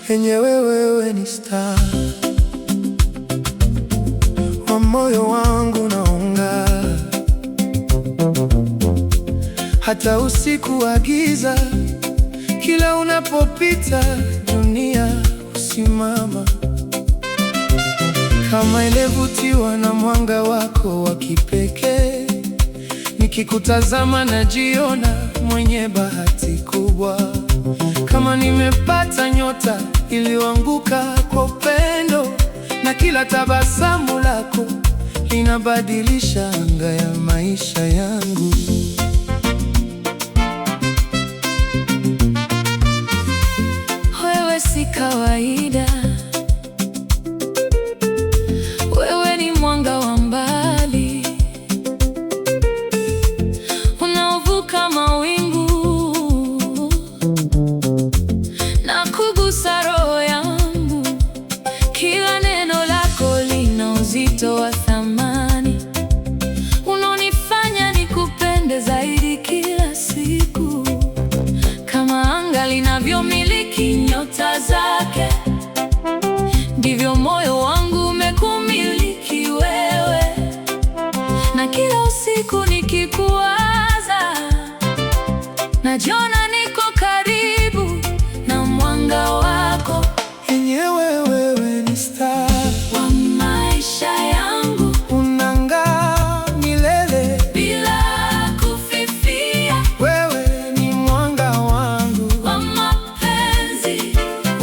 Enyewe wewe ni star wa moyo wangu naong'aa, hata usiku wa giza, kila unapopita dunia husimama. Kama ilivutiwa na mwanga wako wa kipekee, nikikutazama najiona mwenye bahati kubwa. Kama nimepata nyota iliyoanguka kwa upendo, na kila tabasamu lako linabadilisha anga ya maisha yangu. Wewe si kawaida, wewe ni mwanga wa mbali unaovuka mawingu na kugusa roho yangu. Kila neno lako lina uzito wa thamani, unanifanya nikupende zaidi kila siku. Kama anga linavyomiliki nyota zake, ndivyo moyo wangu umekumiliki wewe. Na kila usiku nikikuwaza, najiona niko karibu na mwanga wako. Enyewe wewe ni star wa maisha yangu, unang'aa milele bila kufifia. Wewe ni mwanga wangu wa mapenzi,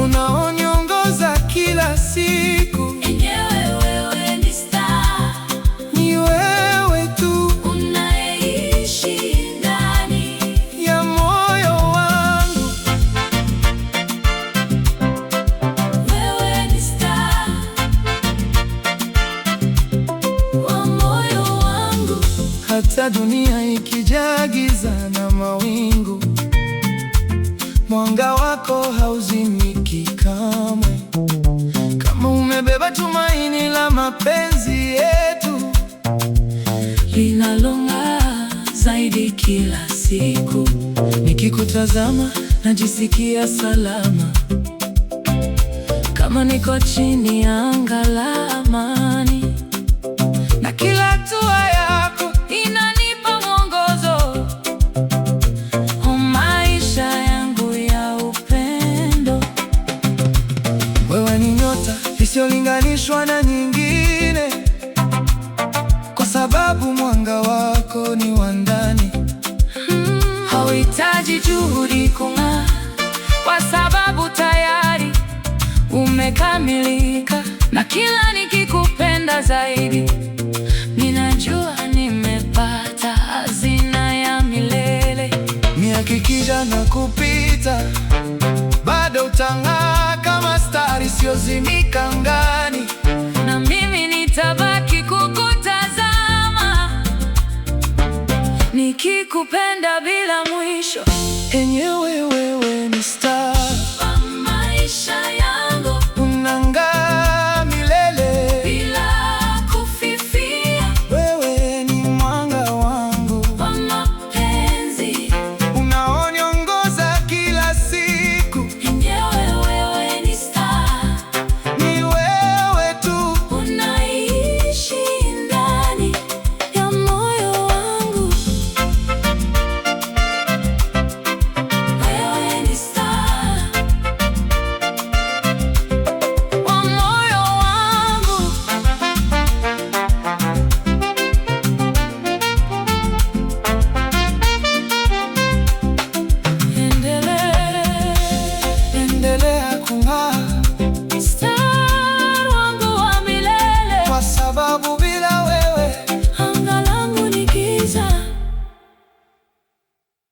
unaoniongoza kila siku. enyewe wewe ni star, Ni wewe tu unaishi ndani ya moyo wangu. wewe ni star wa moyo wangu. Hata dunia ikijaa giza na mawingu, mwanga wako hauzimiki kamwe. Kama umebeba tumaini la mapenzi yetu, linalong'aa zaidi kila siku. nikikutazama najisikia salama, Kama niko chini ya anga la amani, na kila hatua yako inanipa mwongozo wa maisha yangu ya upendo. wewe ni nyota isiyolinganishwa na nyingine, kwa sababu mwanga wako ni wa ndani. Hauhitaji juhudi kung'aa, kwa sababu tayari umekamilika. Na kila nikikupenda zaidi, ninajua nimepata hazina ya milele. Nihakikisha na kupita, bado utang'aa kama star isiyozimika angani. Na mimi nitabaki kukutazama, nikikupenda bila mwisho. Enyewe wewe ni